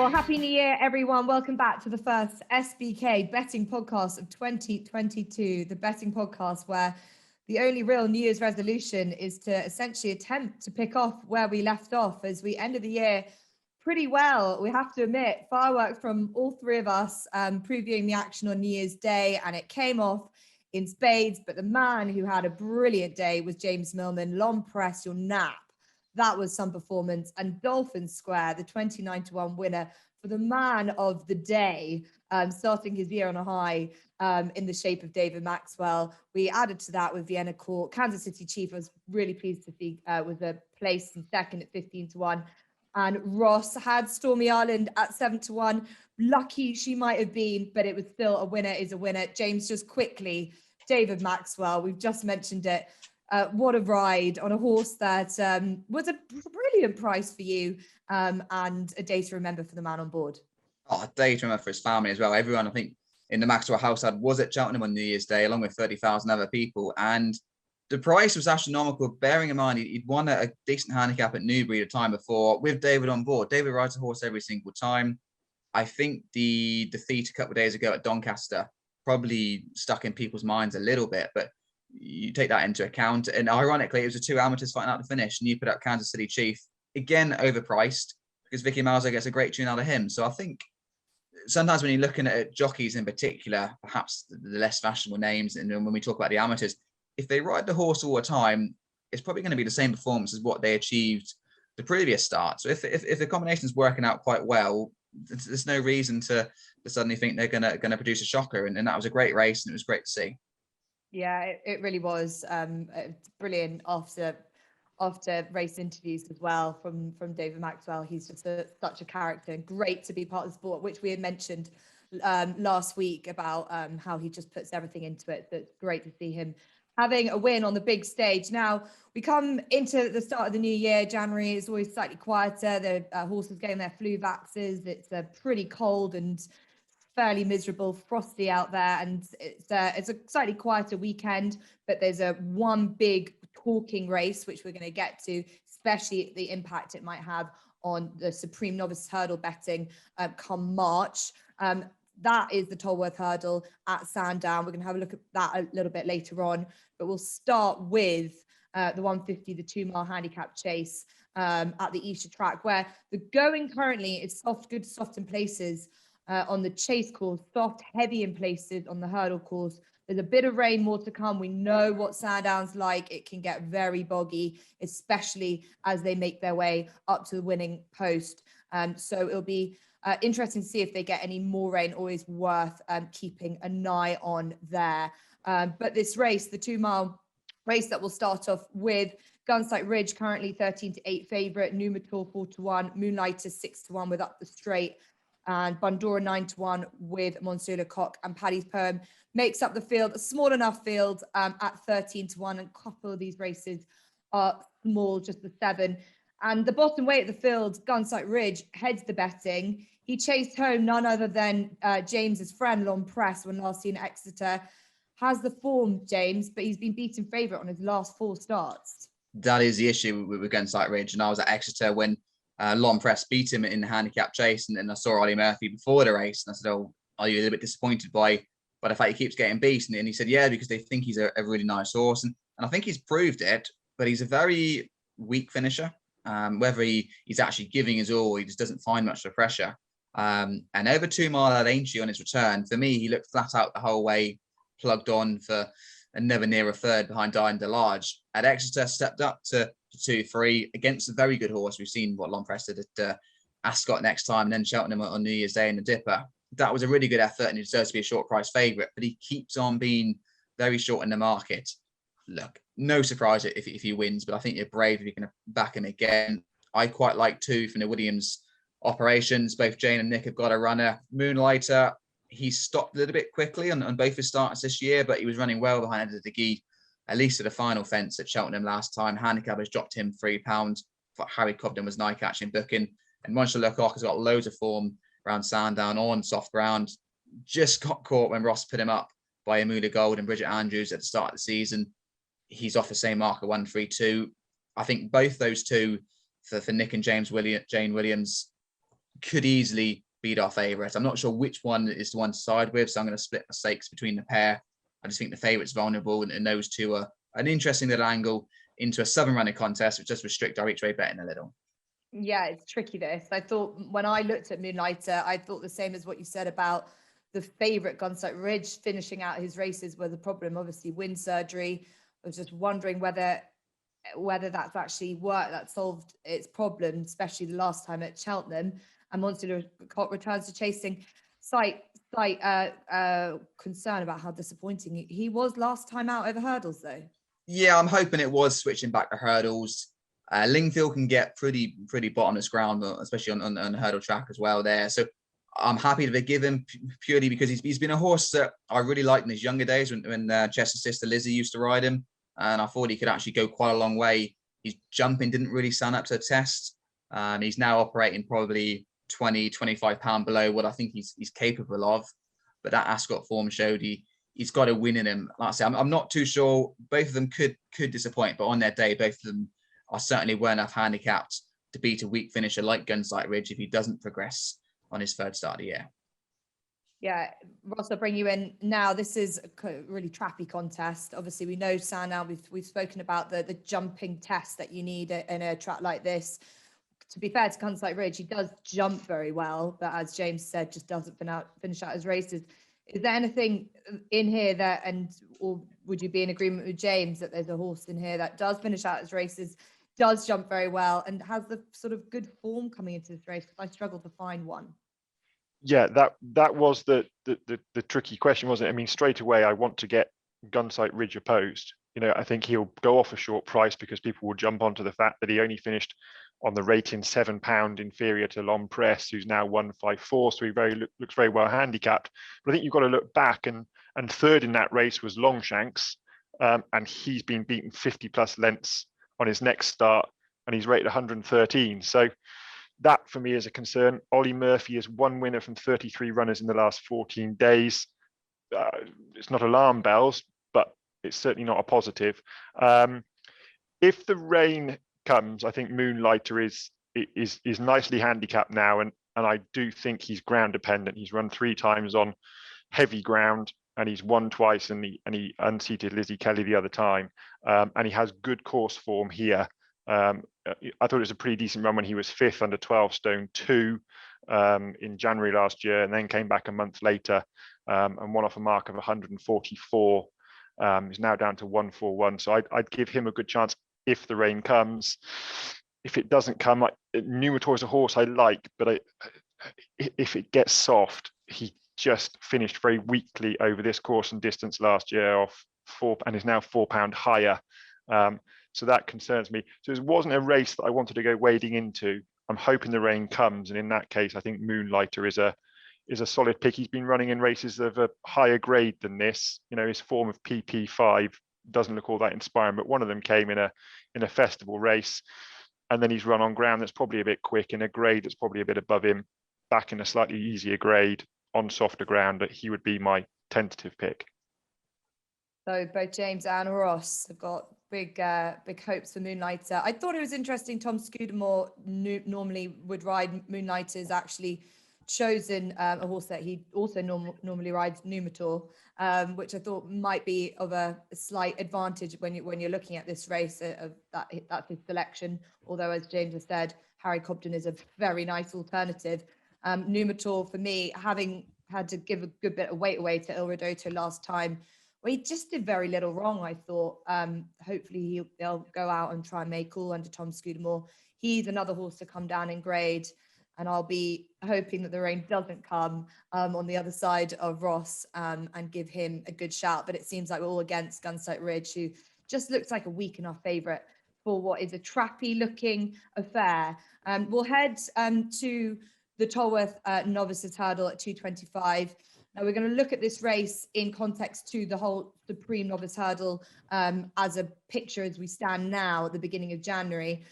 Well, Happy New Year, everyone. Welcome back to the first SBK Betting Podcast of 2022, the betting podcast where the only real New Year's resolution is to essentially attempt to pick off where we left off as we ended the year pretty well. We have to admit, fireworks from all three of us previewing the action on New Year's Day, and it came off in spades. But the man who had a brilliant day was James Millman. Long press your nap. That was some performance. And Dolphin Square, the 29-1 winner for the man of the day, starting his year on a high in the shape of David Maxwell. We added to that with Vienna Court. Kansas City Chief, I was really pleased to see, was a place in second at 15-1. And Ross had Stormy Island at 7-1. Lucky she might have been, but it was still a winner is a winner. James, just quickly, David Maxwell, we've just mentioned it. What a ride on a horse that was a brilliant price for you and a day to remember for the man on board. Oh, a day to remember for his family as well. Everyone, I think, in the Maxwell household was at Cheltenham on New Year's Day, along with 30,000 other people. And the price was astronomical, bearing in mind he'd won a decent handicap at Newbury the time before with David on board. David rides a horse every single time. I think the defeat a couple of days ago at Doncaster probably stuck in people's minds a little bit, but you take that into account. And ironically, it was the two amateurs fighting out the finish, and you put up Kansas City Chief, again overpriced, because Vicky Mauser gets a great tune out of him. So I think sometimes when you're looking at jockeys in particular, perhaps the less fashionable names, and when we talk about the amateurs, if they ride the horse all the time, it's probably going to be the same performance as what they achieved the previous start. So if the combination is working out quite well, there's no reason to suddenly think they're going to produce a shocker. And that was a great race, and it was great to see. Yeah, it really was brilliant after race interviews as well from David Maxwell. He's just such a character, and great to be part of the sport, which we had mentioned last week about how he just puts everything into it. So it's great to see him having a win on the big stage. Now we come into the start of the new year. January is always slightly quieter. The horses getting their flu vaxes. It's pretty cold and fairly miserable, frosty out there, and it's a slightly quieter weekend, but there's one big talking race which we're going to get to, especially the impact it might have on the Supreme Novices Hurdle betting come March. That is the Tolworth Hurdle at Sandown. We're going to have a look at that a little bit later on, but we'll start with the 150, the 2-mile handicap chase at the Easter track, where the going currently is good soft in places. On the chase course, soft, heavy in places on the hurdle course. There's a bit of rain, more to come. We know what Sandown's like. It can get very boggy, especially as they make their way up to the winning post. So it'll be interesting to see if they get any more rain. Always worth keeping an eye on there. But this race, the 2-mile race that we'll start off with, Gunsight Ridge currently 13-8 favourite, Numitor 4-1, Moonlighter 6-1 with Up the Straight, and Bandora 9-1 with Monsieur Lecoq, and Paddy's Poem makes up the field, a small enough field at 13-1, and a couple of these races are small, just the 7. And the bottom weight of the field, Gunsight Ridge, heads the betting. He chased home none other than James's friend, Long Press, when last seen at Exeter. Has the form, James, but he's been beaten favourite on his last 4 starts. That is the issue with Gunsight Ridge. And I was at Exeter when Long Press beat him in the Handicap Chase, and then I saw Ollie Murphy before the race, and I said, "Oh, are you a little bit disappointed by the fact he keeps getting beaten?" And he said, "Yeah, because they think he's a really nice horse," and I think he's proved it. But he's a very weak finisher. Whether he's actually giving his all, he just doesn't find much of pressure. And over 2 mile at Aintree on his return, for me, he looked flat out the whole way, plugged on for and never near a third behind Dying Delarge. At Exeter, stepped up to 2-3 against a very good horse. We've seen what Long Press did at Ascot next time, and then Cheltenham on New Year's Day in the Dipper. That was a really good effort, and he deserves to be a short price favourite, but he keeps on being very short in the market. Look, no surprise if he wins, but I think you're brave if you can back him again. I quite like 2 from the Williams operations. Both Jane and Nick have got a runner. Moonlighter, he stopped a little bit quickly on both his starts this year, but he was running well behind Edda de Guy, at least at the final fence at Cheltenham last time. Handicap has dropped him £3. Harry Cobden was an eye-catching booking. And Monsieur Lecoq has got loads of form around Sandown on soft ground. Just got caught when Ross put him up by Amula Gold and Bridget Andrews at the start of the season. He's off the same marker, 1-3-2. I think both those two for Nick and Jane Williams, could easily beat our favourites. I'm not sure which one is the one to side with, so I'm going to split the stakes between the pair. I just think the favourite's vulnerable, and those two are an interesting little angle into a southern running contest, which does restrict our each way betting a little. Yeah, it's tricky this. I thought when I looked at Moonlighter, I thought the same as what you said about the favourite Gunsight Ridge finishing out his races was a problem. Obviously, wind surgery. I was just wondering whether that's actually worked, that solved its problem, especially the last time at Cheltenham. And Monsieur Lecoq returns to chasing. Slight concern about how disappointing he was last time out over hurdles, though. Yeah, I'm hoping it was switching back to hurdles. Lingfield can get pretty bottomless ground, especially on the hurdle track as well there. So I'm happy to give him purely because he's been a horse that I really liked in his younger days when Jess's sister Lizzie used to ride him. And I thought he could actually go quite a long way. His jumping didn't really stand up to the test. He's now operating probably 20, 25 pound below what I think he's capable of. But that Ascot form showed he's got a win in him. Like I say, I'm not too sure. Both of them could disappoint, but on their day, both of them are certainly well enough handicapped to beat a weak finisher like Gunsight Ridge if he doesn't progress on his third start of the year. Yeah, Ross, I'll bring you in now. This is a really trappy contest. Obviously, we know Sandown. We've spoken about the jumping test that you need in a track like this. To be fair to Gunsight Ridge, he does jump very well, but as James said, just doesn't finish out his races. Is there anything in here or would you be in agreement with James that there's a horse in here that does finish out his races, does jump very well, and has the sort of good form coming into this race? Because I struggled to find one. Yeah, that was the tricky question, wasn't it? I mean, straight away, I want to get Gunsight Ridge opposed. I think he'll go off a short price because people will jump onto the fact that he only finished on the rating £7 inferior to L'Homme Presse, who's now 154, so he looks very well handicapped. But I think you've got to look back, and third in that race was Longshanks, and he's been beaten 50 plus lengths on his next start, and he's rated 113. So that for me is a concern. Ollie Murphy is one winner from 33 runners in the last 14 days. It's not alarm bells, but it's certainly not a positive. If the rain comes, I think Moonlighter is nicely handicapped now, and I do think he's ground dependent. He's run 3 times on heavy ground, and he's won twice, and he unseated Lizzie Kelly the other time, and he has good course form here. I thought it was a pretty decent run when he was 5th under 12 stone 2 in January last year, and then came back a month later and won off a mark of 144. He's now down to 141. So I'd give him a good chance if the rain comes. If it doesn't come, Numitor is a horse I like, but if it gets soft, he just finished very weakly over this course and distance last year off 4 and is now £4 higher. So that concerns me. So it wasn't a race that I wanted to go wading into. I'm hoping the rain comes, and in that case, I think Moonlighter is a solid pick. He's been running in races of a higher grade than this. His form of PP5 doesn't look all that inspiring, but one of them came in a festival race, and then he's run on ground that's probably a bit quick in a grade that's probably a bit above him, back in a slightly easier grade on softer ground. That he would be my tentative pick. So both James and Ross have got big hopes for Moonlighter. I thought it was interesting. Tom Scudamore normally would ride Moonlighter, is actually chosen a horse that he also normally rides, Numitor, which I thought might be of a slight advantage when you're looking at this race. That's his selection. Although, as James has said, Harry Cobden is a very nice alternative. Numitor, for me, having had to give a good bit of weight away to Il Ridotto last time, well, he just did very little wrong, I thought. Hopefully they'll go out and try and make cool under Tom Scudamore. He's another horse to come down in grade, and I'll be hoping that the rain doesn't come on the other side of Ross and give him a good shout. But it seems like we're all against Gunsight Ridge, who just looks like a weak enough favourite for what is a trappy looking affair. We'll head to the Tolworth Novices Hurdle at 225. Now we're going to look at this race in context to the whole Supreme Novice Hurdle as a picture as we stand now at the beginning of January,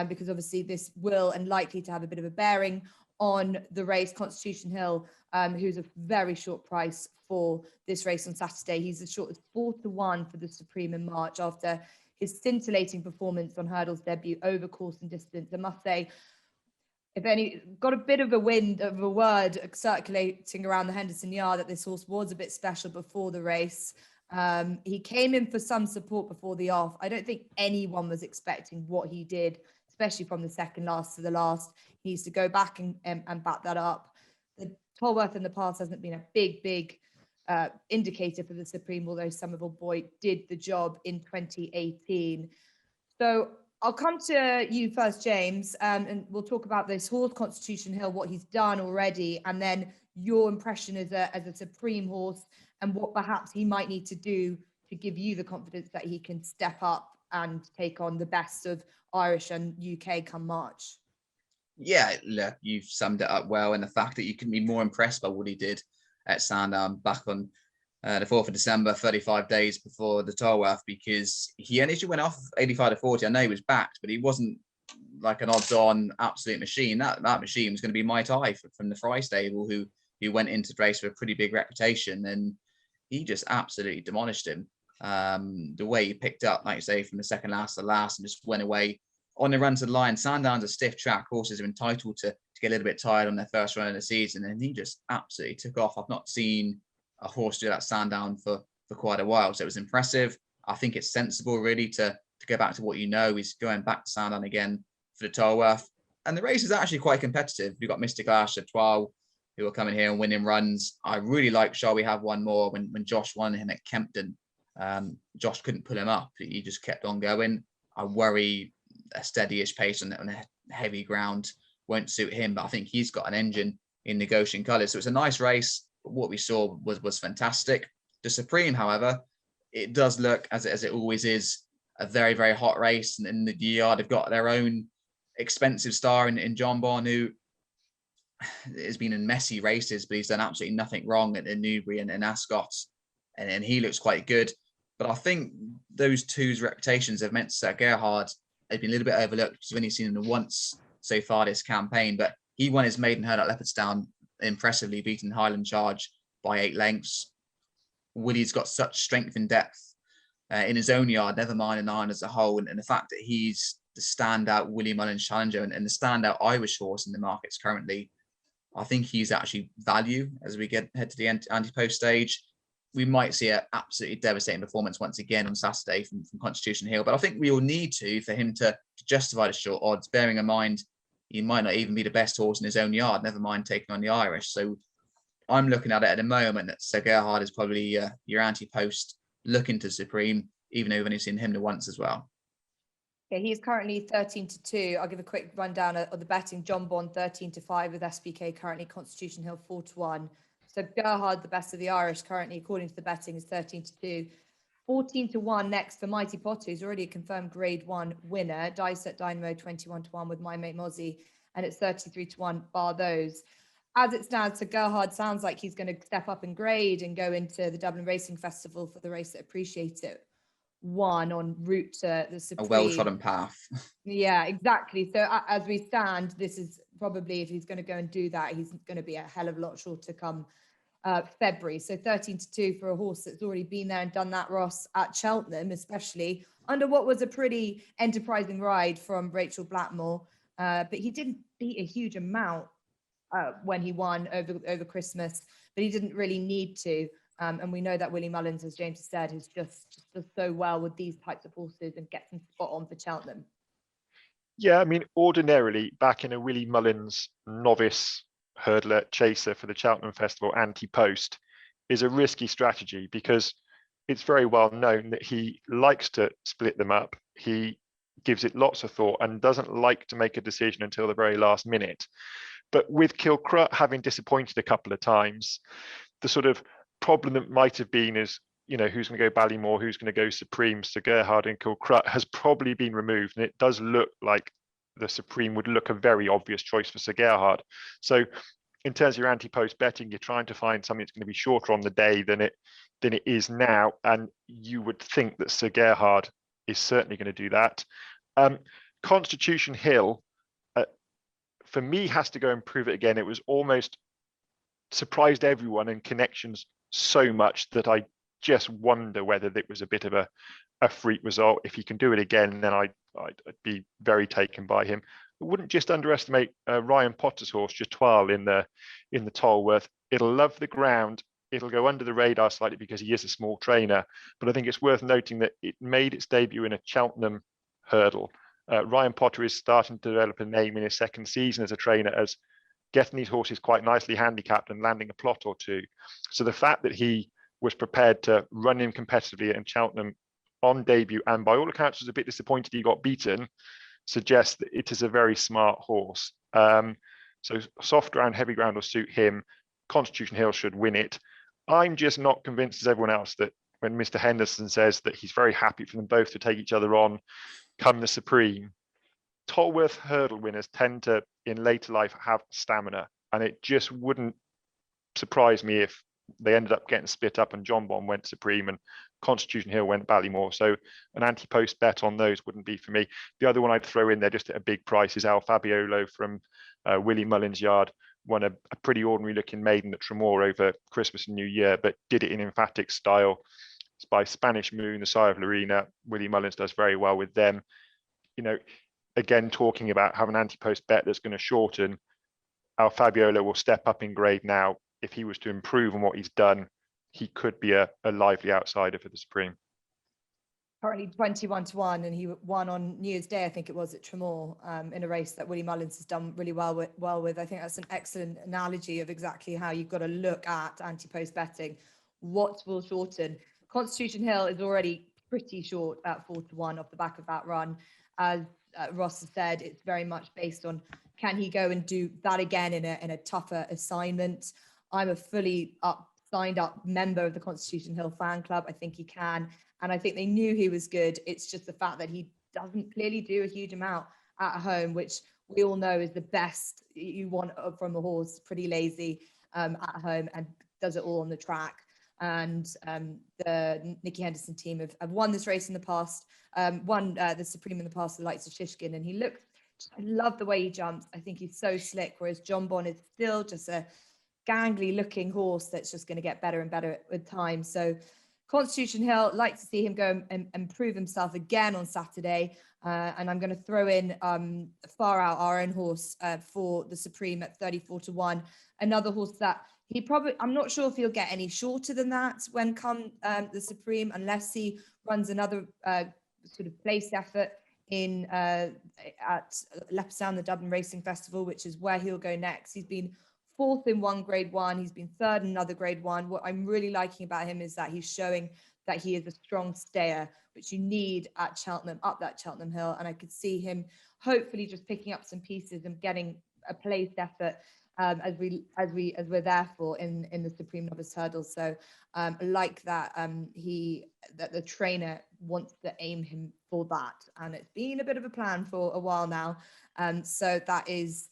because obviously this will and likely to have a bit of a bearing on the race. Constitution Hill, who's a very short price for this race on Saturday. He's as short as 4-1 for the Supreme in March after his scintillating performance on hurdles debut over course and distance. I must say, if any, got a bit of a word circulating around the Henderson Yard that this horse was a bit special before the race. He came in for some support before the off. I don't think anyone was expecting what he did, especially from the second last to the last. He needs to go back and back that up. The Tolworth in the past hasn't been a big indicator for the Supreme, although Somerville Boy did the job in 2018. So I'll come to you first, James, and we'll talk about this horse, Constitution Hill, what he's done already, and then your impression as a Supreme horse and what perhaps he might need to do to give you the confidence that he can step up and take on the best of Irish and UK come March. Yeah, look, you've summed it up well, and the fact that you can be more impressed by what he did at Sandown back on the 4th of December, 35 days before the Tolworth, because he initially went off 85 to 40. I know he was backed, but he wasn't like an odds-on absolute machine. That machine was going to be My Tai from the Fry stable, who went into the race with a pretty big reputation, and he just absolutely demolished him. The way he picked up, like you say, from the second last to last and just went away on the run to the line. Sandown's a stiff track. Horses are entitled to get a little bit tired on their first run of the season, and he just absolutely took off. I've not seen a horse do that Sandown for quite a while, so it was impressive. I think it's sensible really to go back to what you know. He's going back to Sandown again for the Tolworth, and the race is actually quite competitive. We've got Mystic Ash at 12 who are coming here and winning runs. I really like Shall We Have One More when Josh won him at Kempton. Josh couldn't pull him up. He just kept on going. I worry a steady-ish pace on a heavy ground won't suit him, but I think he's got an engine in Negotiating Colours. So it's a nice race, but what we saw was fantastic. The Supreme, however, it does look, as it always is, a very, very hot race. And in the yard, they've got their own expensive star in John Bon, who has been in messy races, but he's done absolutely nothing wrong at Newbury and Ascot, and he looks quite good. But I think those two's reputations have meant Sir Gerhard has been a little bit overlooked because you've only seen him once so far this campaign, but he won his maiden hurdle at Leopardstown impressively, beating Highland Charge by 8 lengths. Willie's got such strength and depth in his own yard, never mind an iron as a whole, and the fact that he's the standout Willie Mullins challenger and the standout Irish horse in the markets currently, I think he's actually value as we head to the ante-post stage. We might see an absolutely devastating performance once again on Saturday from Constitution Hill, but I think we will need for him to justify the short odds, bearing in mind he might not even be the best horse in his own yard, never mind taking on the Irish. So I'm looking at it at the moment that Sir Gerhard is probably your ante-post looking to Supreme, even though we've only seen him the once as well. Yeah, he's currently 13-2. I'll give a quick rundown of the betting. John Bon 13-5 with SBK currently, Constitution Hill 4-1. So Gerhard, the best of the Irish currently, according to the betting, is 13-2. 14-1 next for Mighty Potter, who's already a confirmed Grade 1 winner. Dice at Dynamo 21-1 with My Mate Mozzie, and it's 33-1 bar those. As it stands, so Gerhard sounds like he's going to step up in grade and go into the Dublin Racing Festival for the race that Appreciate It won en route to the Supreme. A well-trodden path. Yeah, exactly. So as we stand, this is probably, if he's going to go and do that, he's going to be a hell of a lot short to come February. So 13-2 for a horse that's already been there and done that, Ross, at Cheltenham, especially under what was a pretty enterprising ride from Rachel Blackmore. But he didn't beat a huge amount when he won over Christmas, but he didn't really need to. And we know that Willie Mullins, as James has said, has just does so well with these types of horses and gets them spot on for Cheltenham. Yeah, I mean, ordinarily, back in a Willie Mullins novice hurdler chaser for the Cheltenham Festival, ante-post is a risky strategy because it's very well known that he likes to split them up. He gives it lots of thought and doesn't like to make a decision until the very last minute. But with Kilcrut having disappointed a couple of times, the sort of problem that might have been is, you know, who's going to go Ballymore, who's going to go Supreme, Sir Gerhard and Kilcrut has probably been removed. And it does look like the Supreme would look a very obvious choice for Sir Gerhard. So in terms of your ante-post betting, you're trying to find something that's going to be shorter on the day than it is now. And you would think that Sir Gerhard is certainly going to do that. Constitution Hill, for me, has to go and prove it again. It was almost surprised everyone in connections so much that I just wonder whether it was a bit of a freak result. If he can do it again, then I'd be very taken by him. wouldn't just underestimate Ryan Potter's horse, Jetoile, in the Tolworth. It'll love the ground. It'll go under the radar slightly because he is a small trainer. But I think it's worth noting that it made its debut in a Cheltenham hurdle. Ryan Potter is starting to develop a name in his second season as a trainer, as getting these horses quite nicely handicapped and landing a plot or two. So the fact that he was prepared to run him competitively in Cheltenham on debut, and by all accounts was a bit disappointed he got beaten, suggests that it is a very smart horse. So soft ground, heavy ground will suit him. Constitution Hill should win it. I'm just not convinced as everyone else that when Mr. Henderson says that he's very happy for them both to take each other on come the Supreme. Tolworth hurdle winners tend to, in later life, have stamina, and it just wouldn't surprise me if they ended up getting split up and John Bon went Supreme and Constitution Hill went Ballymore. So an anti-post bet on those wouldn't be for me. The other one I'd throw in there just at a big price is Al Fabiolo from Willie Mullins' yard. Won a pretty ordinary looking maiden at Tremor over Christmas and New Year, but did it in emphatic style. It's by Spanish Moon, the sire of Lorena. Willie Mullins does very well with them. You know, again, talking about having an anti-post bet that's going to shorten, Al Fabiolo will step up in grade now. If he was to improve on what he's done, he could be a lively outsider for the Supreme. Currently 21-1, and he won on New Year's Day, I think it was, at Tremor, in a race that Willie Mullins has done really well with. I think that's an excellent analogy of exactly how you've got to look at anti-post betting. What will shorten? Constitution Hill is already pretty short at 4-1 off the back of that run. As Ross has said, it's very much based on, can he go and do that again in a tougher assignment? I'm a fully signed up member of the Constitution Hill fan club. I think he can. And I think they knew he was good. It's just the fact that he doesn't clearly do a huge amount at home, which we all know is the best you want from a horse. Pretty lazy at home and does it all on the track. And the Nicky Henderson team have won this race in the past, won the Supreme in the past, the likes of Shishkin. And he looks, I love the way he jumps. I think he's so slick, whereas John Bon is still just a gangly looking horse that's just going to get better and better with time. So Constitution Hill, like to see him go and prove himself again on Saturday. And I'm going to throw in Far Out, our own horse, for the Supreme at 34-1. Another horse that I'm not sure if he'll get any shorter than that when come the Supreme, unless he runs another sort of place effort in at Leopardstown, the Dublin Racing Festival, which is where he'll go next. He's been fourth in one grade one. He's been third in another grade one. What I'm really liking about him is that he's showing that he is a strong stayer, which you need at Cheltenham, up that Cheltenham Hill. And I could see him hopefully just picking up some pieces and getting a placed effort as we're there for in the Supreme Novices Hurdle. So I like that that the trainer wants to aim him for that, and it's been a bit of a plan for a while now. So that is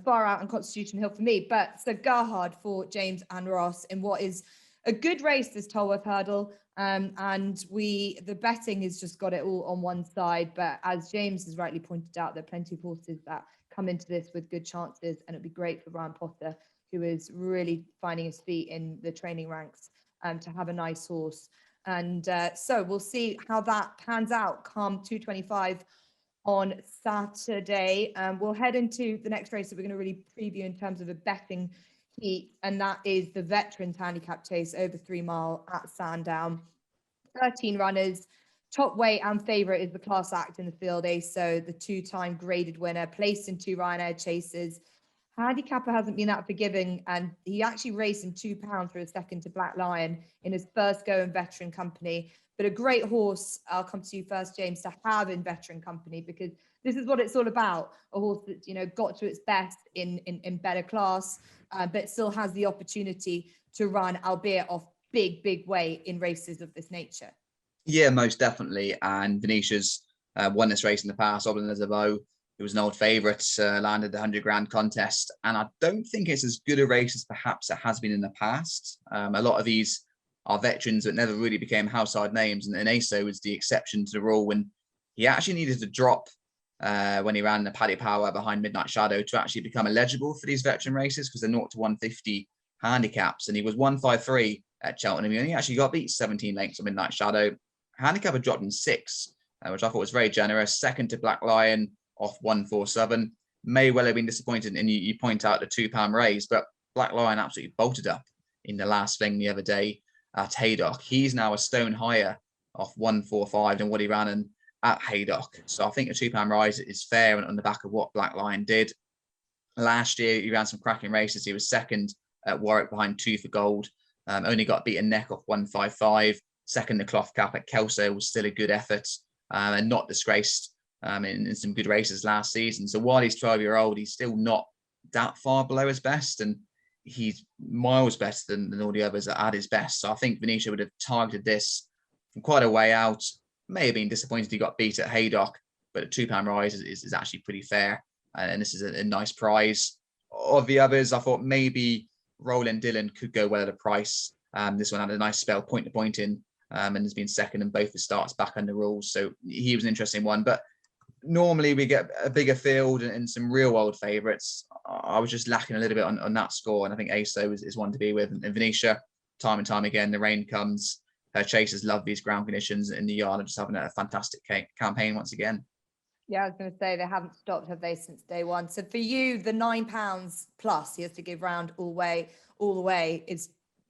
Far Out and Constitution Hill for me. But so Gerhard for James and Ross in what is a good race, this Tolworth Hurdle. And the betting has just got it all on one side. But as James has rightly pointed out, there are plenty of horses that come into this with good chances, and it'd be great for Ryan Potter, who is really finding his feet in the training ranks, to have a nice horse. And so we'll see how that pans out come 225 on Saturday. We'll head into the next race that we're going to really preview in terms of a betting heat, and that is the Veterans Handicap Chase over 3 mile at Sandown. 13 runners. Top weight and favourite is the class act in the field ace, so the 2-time graded winner, placed in 2 Ryanair chases. Handicapper hasn't been that forgiving, and he actually raced in £2 for a second to Black Lion in his first go in veteran company. But a great horse, I'll come to you first, James, to have in veteran company, because this is what it's all about. A horse that's, got to its best in better class, but still has the opportunity to run, albeit off big weight in races of this nature. Yeah, most definitely. And Venetia's won this race in the past. Oblin as a Bow, who was an old favourite, landed the 100 grand contest. And I don't think it's as good a race as perhaps it has been in the past. A lot of these are veterans that never really became household names. And Aso was the exception to the rule when he actually needed to drop when he ran the Paddy Power behind Midnight Shadow to actually become eligible for these veteran races, because they're 0 to 150 handicaps. And he was 153 at Cheltenham, and he actually got beat 17 lengths of Midnight Shadow. Handicapper dropped in 6, which I thought was very generous. Second to Black Lion off 147. may well have been disappointed. And you point out the £2 raise, but Black Lion absolutely bolted up in the last thing the other day at Haydock. He's now a stone higher off 145 than what he ran in at Haydock. So I think a £2 rise is fair on the back of what Black Lion did. Last year, he ran some cracking races. He was second at Warwick behind 2 for Gold. Only got beaten neck off 155. Second, the cloth cap at Kelso was still a good effort and not disgraced in some good races last season. So while he's 12-year-old, he's still not that far below his best, and he's miles better than all the others at his best. So I think Venetia would have targeted this from quite a way out. May have been disappointed he got beat at Haydock, but a £2 rise is actually pretty fair. And this is a nice prize. Of the others, I thought maybe Roland Dillon could go well at a price. This one had a nice spell point to point in and has been second in both the starts back under rules. So he was an interesting one. But normally we get a bigger field and some real world favourites. I was just lacking a little bit on that score. And I think ASO is one to be with. And Venetia, time and time again, the rain comes. Her chasers love these ground conditions in the yard and just having a fantastic campaign once again. Yeah, I was going to say they haven't stopped, have they, since day one? So for you, the £9 plus he has to give round all the way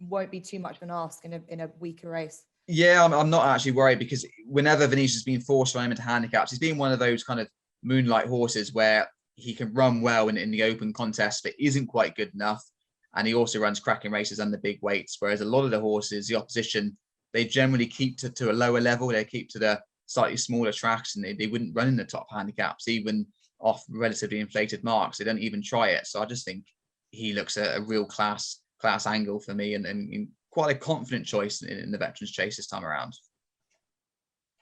won't be too much of an ask in a weaker race. Yeah, I'm not actually worried, because whenever Venetia's been forced to run him into handicaps, he's been one of those kind of moonlight horses where he can run well in the open contest, but isn't quite good enough. And he also runs cracking races under big weights, whereas a lot of the horses, the opposition, they generally keep to a lower level. They keep to the slightly smaller tracks, and they wouldn't run in the top handicaps, even off relatively inflated marks. They don't even try it. So I just think he looks a real class angle for me, and quite a confident choice in the Veterans Chase this time around.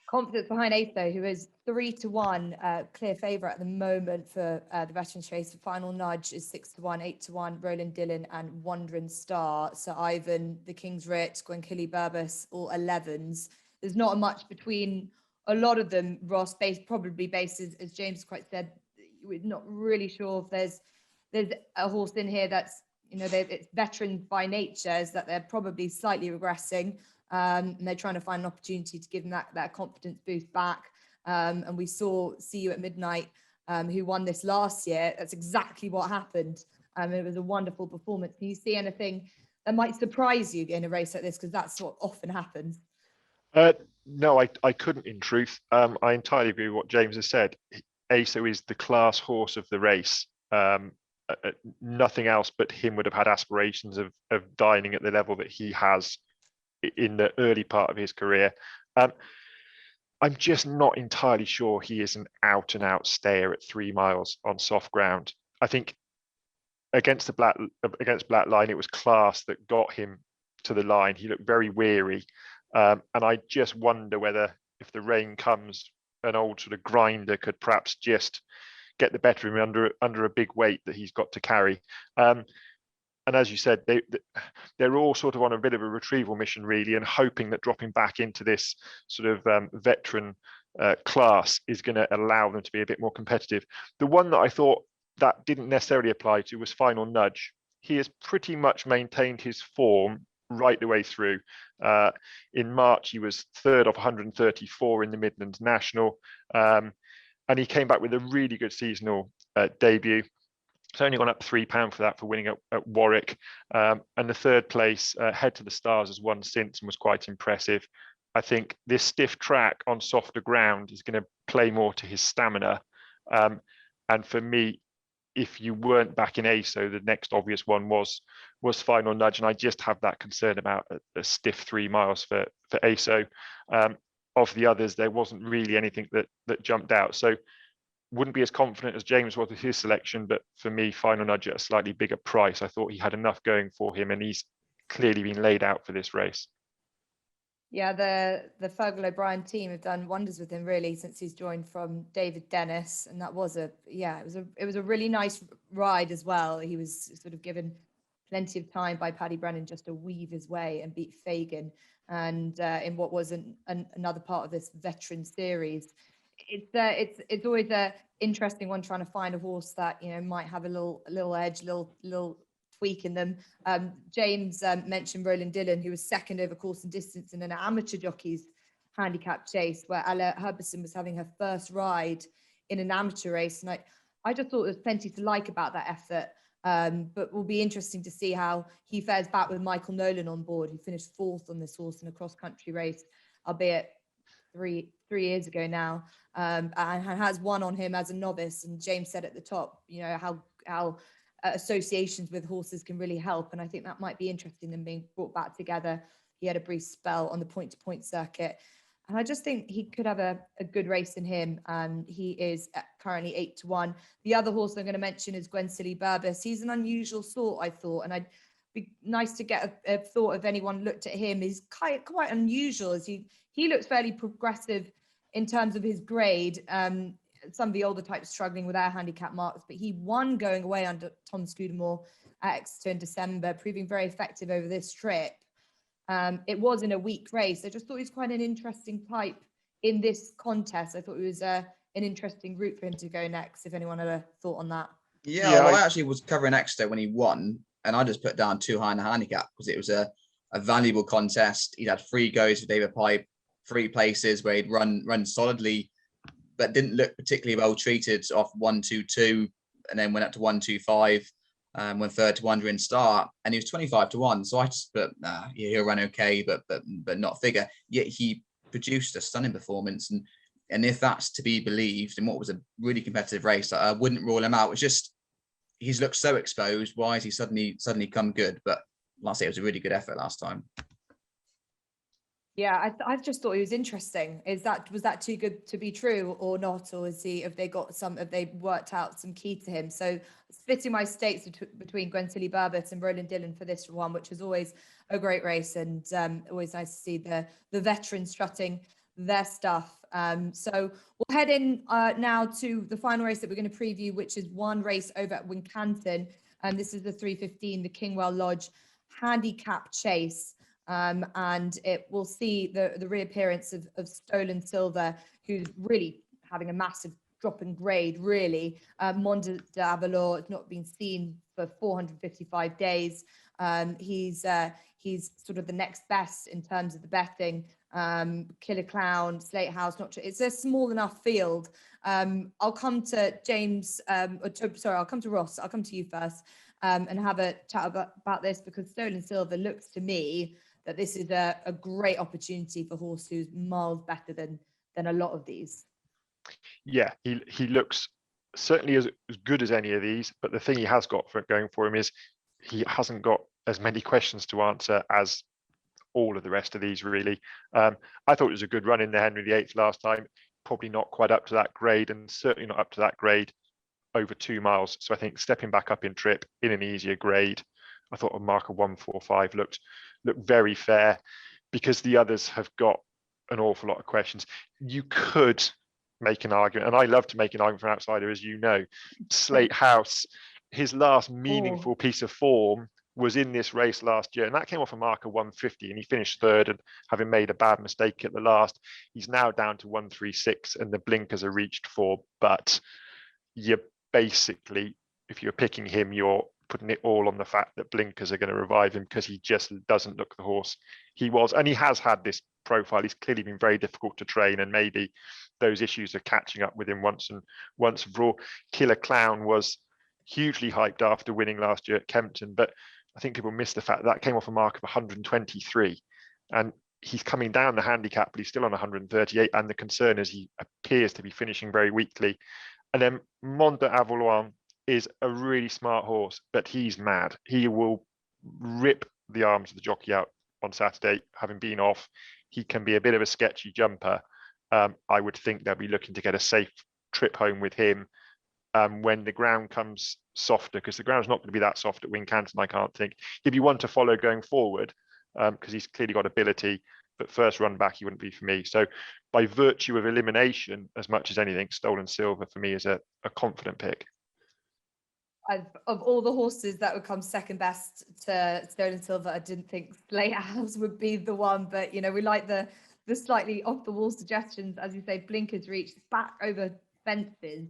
Confidence behind ASO, who is 3-1, clear favourite at the moment for the Veterans Chase. The final nudge is 6-1, 8-1, Roland Dillon and Wandering Star. Sir Ivan, the King's Writ, Gwenkilly Burbus, all 11s. There's not much between a lot of them. Ross, probably based, as James quite said, we're not really sure if there's a horse in here that's, it's veterans by nature, is that they're probably slightly regressing. And they're trying to find an opportunity to give them that confidence boost back. And we saw See You at Midnight, who won this last year. That's exactly what happened. It was a wonderful performance. Can you see anything that might surprise you in a race like this? Because that's what often happens. No, I couldn't, in truth. I entirely agree with what James has said. ASO is the class horse of the race. Nothing else but him would have had aspirations of dining at the level that he has in the early part of his career. I'm just not entirely sure he is an out and out stayer at 3 miles on soft ground. I think against Black Line, it was class that got him to the line. He looked very weary. And I just wonder whether, if the rain comes, an old sort of grinder could perhaps just get the better of him under a big weight that he's got to carry. And as you said, they're all sort of on a bit of a retrieval mission, really, and hoping that dropping back into this sort of veteran class is going to allow them to be a bit more competitive. The one that I thought that didn't necessarily apply to was Final Nudge. He has pretty much maintained his form right the way through. In March, he was third off 134 in the Midlands National, and he came back with a really good seasonal debut. It's only gone up £3 for that, for winning at Warwick. And the third place, Head to the Stars, has won since and was quite impressive. I think this stiff track on softer ground is going to play more to his stamina. And for me, if you weren't back in ASO, the next obvious one was Final Nudge. And I just have that concern about a stiff 3 miles for ASO. Of the others, there wasn't really anything that jumped out. So wouldn't be as confident as James was with his selection, but for me, Final Nudge at a slightly bigger price. I thought he had enough going for him, and he's clearly been laid out for this race. Yeah, the Fergal O'Brien team have done wonders with him, really, since he's joined from David Dennis, and that was it was a really nice ride as well. He was sort of given plenty of time by Paddy Brennan just to weave his way and beat Fagan, and in what was another part of this veteran series. It's always a interesting one, trying to find a horse that might have a little edge, little tweak in them. James mentioned Roland Dillon, who was second over course and distance in an amateur jockey's handicap chase, where Ella Herbison was having her first ride in an amateur race. And I just thought there was plenty to like about that effort. But will be interesting to see how he fares back with Michael Nolan on board, who finished 4th on this horse in a cross-country race, albeit three years ago now, and has won on him as a novice. And James said at the top, how associations with horses can really help, and I think that might be interesting, them being brought back together. He had a brief spell on the point-to-point circuit, and I just think he could have a good race in him. And he is currently 8-1. The other horse I'm going to mention is Gwensily Burbus. He's an unusual sort, I thought, and I'd be nice to get a thought if anyone looked at him. He's quite unusual, as he looks fairly progressive in terms of his grade. Some of the older types struggling with their handicap marks, but he won going away under Tom Scudamore at Exeter in December, proving very effective over this trip. It was in a weak race. I just thought he was quite an interesting type in this contest. I thought it was an interesting route for him to go next, if anyone had a thought on that. Yeah, well, I actually was covering Exeter when he won, and I just put down too high in the handicap because it was a valuable contest. He'd had 3 goes for David Pipe, 3 places where he'd run solidly, but didn't look particularly well treated off 1-2-2, and then went up to 1-2-5, went third to Wandering Star, and he was 25-1. So I just put, he'll run okay, but not figure. Yet he produced a stunning performance, and if that's to be believed in what was a really competitive race, I wouldn't rule him out. It's just he's looked so exposed. Why has he suddenly come good? But like I say, it was a really good effort last time. Yeah, I just thought he was interesting. Was that too good to be true or not? Or have they worked out some key to him? So splitting my stakes between Gwensily Burbus and Roland Dillon for this one, which is always a great race, and always nice to see the veterans strutting their stuff. So we'll head in now to the final race that we're going to preview, which is one race over at Wincanton. And this is the 3:15, the Kingwell Lodge Handicap Chase. And it will see the reappearance of Stolen Silver, who's really having a massive drop in grade, really. Monde d'Avalor has not been seen for 455 days. He's sort of the next best in terms of the betting. Killer Clown, Slate House, it's a small enough field. I'll come to James, I'll come to Ross. I'll come to you first and have a chat about this, because Stolen Silver looks to me that this is a great opportunity for horse who's miles better than a lot of these. Yeah, he looks certainly as good as any of these, but the thing he has got going for him is he hasn't got as many questions to answer as all of the rest of these, really. I thought it was a good run in the Henry VIII last time, probably not quite up to that grade, and certainly not up to that grade over 2 miles. So I think stepping back up in trip in an easier grade, I thought a mark of 145 looked very fair, because the others have got an awful lot of questions. You could make an argument, and I love to make an argument for an outsider, as you know. Slate House, his last meaningful piece of form was in this race last year, and that came off a mark of 150, and he finished third, and having made a bad mistake at the last, he's now down to 136, and the blinkers are reached for. But you're basically, if you're picking him, you're putting it all on the fact that blinkers are going to revive him, because he just doesn't look the horse he was. And he has had this profile. He's clearly been very difficult to train, and maybe those issues are catching up with him once for all. Killer Clown was hugely hyped after winning last year at Kempton, but I think people miss the fact that came off a mark of 123, and he's coming down the handicap, but he's still on 138. And the concern is he appears to be finishing very weakly. And then Monde d'Avalon is a really smart horse, but he's mad. He will rip the arms of the jockey out on Saturday, having been off. He can be a bit of a sketchy jumper. I would think they'll be looking to get a safe trip home with him when the ground comes softer, because the ground's not going to be that soft at Wincanton, I can't think. He'd be one to follow going forward, because he's clearly got ability, but first run back, he wouldn't be for me. So by virtue of elimination, as much as anything, Stolen Silver for me is a confident pick. Of all the horses that would come second best to Stolen Silver, I didn't think Slate House would be the one, but we like the slightly off the wall suggestions, as you say. Blinkers reached back over fences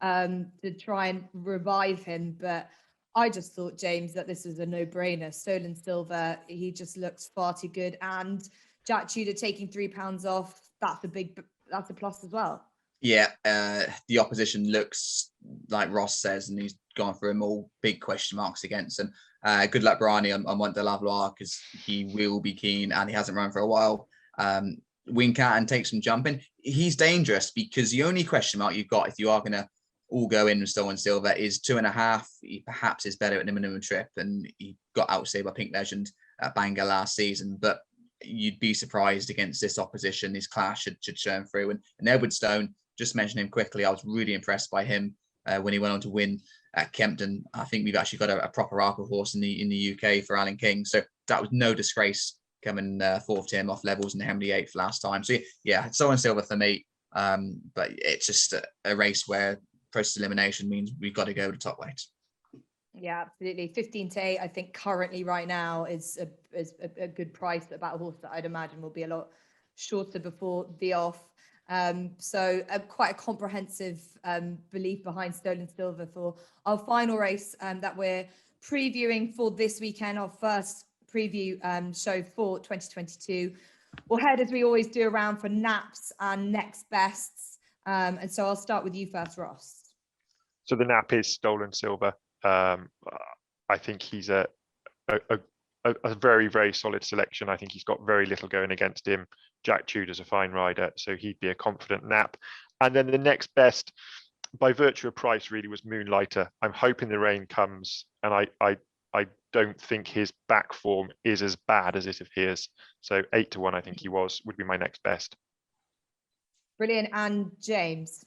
to try and revive him, but I just thought, James, that this was a no-brainer. Stolen Silver, he just looks far too good, and Jack Tudor taking £3 off, that's a plus as well. Yeah, the opposition looks like Ross says, and he's gone through them all, big question marks against them. Good luck, Bryony, on Mont de Lavallois, because he will be keen, and he hasn't run for a while. Wincanton takes some jumping. He's dangerous because the only question mark you've got, if you are going to all go in with Stolen Silver, is 2.5. He perhaps is better at the minimum trip, and he got outstayed by Pink Legend at Bangor last season, but you'd be surprised against this opposition. His class should show him through. And Edwardstone, just mention him quickly. I was really impressed by him when he went on to win at Kempton. I think we've actually got a proper Arkle horse in the UK for Alan King. So that was no disgrace coming fourth to him off levels in the Henry VIII last time. So yeah, Stolen Silver for me. But it's just a race where process elimination means we've got to go to top weight. Yeah, absolutely. 15-8, I think currently right now is a good price, about a horse that I'd imagine will be a lot shorter before the off. So quite a comprehensive belief behind Stolen Silver for our final race that we're previewing for this weekend, our first preview show for 2022. We'll head, as we always do, around for naps and next bests. And so I'll start with you first, Ross. So the nap is Stolen Silver. I think he's a very, very solid selection. I think he's got very little going against him. Jack Tudor's a fine rider, so he'd be a confident nap. And then the next best, by virtue of price, really was Moonlighter. I'm hoping the rain comes, and I don't think his back form is as bad as it appears. So 8-1, I think he would be my next best. Brilliant. And James?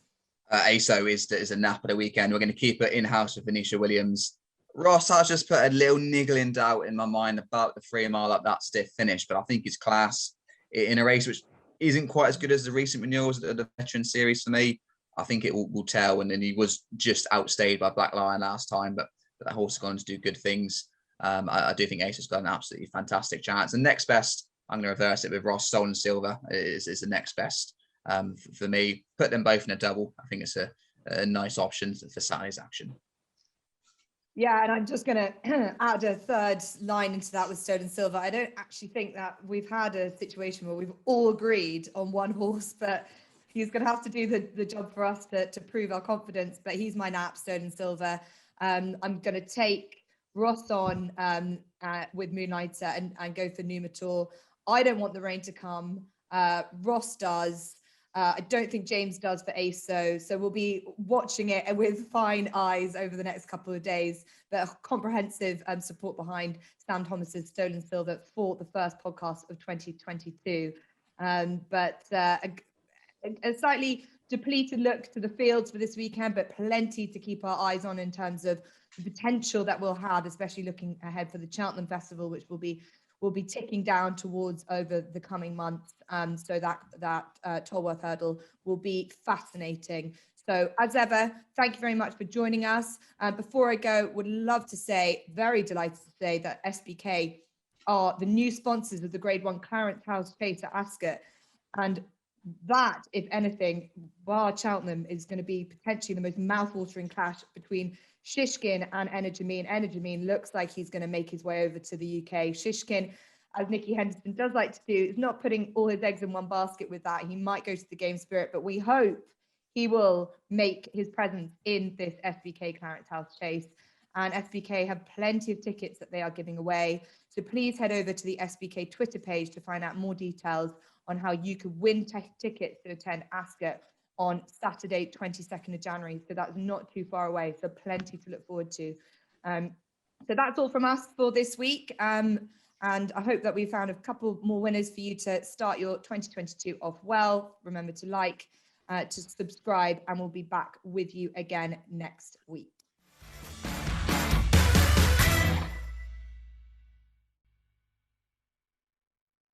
ASO is a nap at the weekend. We're going to keep it in-house with Venetia Williams. Ross has just put a little niggling doubt in my mind about the 3 mile up that stiff finish, but I think it's class in a race which isn't quite as good as the recent renewals of the Veteran Series for me. I think it will tell, and then he was just outstayed by Black Lion last time, but that horse is going to do good things. I do think ASO's got an absolutely fantastic chance. And next best, I'm going to reverse it with Ross. Stolen Silver is the next best. For me, put them both in a double. I think it's a nice option for Saturday's action. Yeah, and I'm just going to add a third line into that with Stolen Silver. I don't actually think that we've had a situation where we've all agreed on one horse, but he's going to have to do the job for us to prove our confidence. But he's my nap, Stolen Silver. I'm going to take Ross on with Moonlighter and go for Numitor. I don't want the rain to come. Ross does. I don't think James does for ASO. So we'll be watching it with fine eyes over the next couple of days. But a comprehensive support behind Sam Thomas's Stolen Silver for the first podcast of 2022. But a slightly depleted look to the fields for this weekend, but plenty to keep our eyes on in terms of the potential that we'll have, especially looking ahead for the Cheltenham Festival, which will be ticking down towards over the coming months. So that Tolworth Hurdle will be fascinating. So as ever, thank you very much for joining us. Before I go, would love to say, very delighted to say that SBK are the new sponsors of the Grade 1 Clarence House Chase at Ascot. And that, if anything, bar Cheltenham, is going to be potentially the most mouth-watering clash between Shishkin and Energumene. Energumene looks like he's going to make his way over to the UK. Shishkin, as Nicky Henderson does like to do, is not putting all his eggs in one basket with that. He might go to the Game Spirit, but we hope he will make his presence in this SBK Clarence House Chase. And SBK have plenty of tickets that they are giving away. So please head over to the SBK Twitter page to find out more details on how you could win tickets to attend Ascot on Saturday, 22nd of January. So that's not too far away. So plenty to look forward to. So that's all from us for this week. And I hope that we found a couple more winners for you to start your 2022 off well. Remember to like, to subscribe, and we'll be back with you again next week.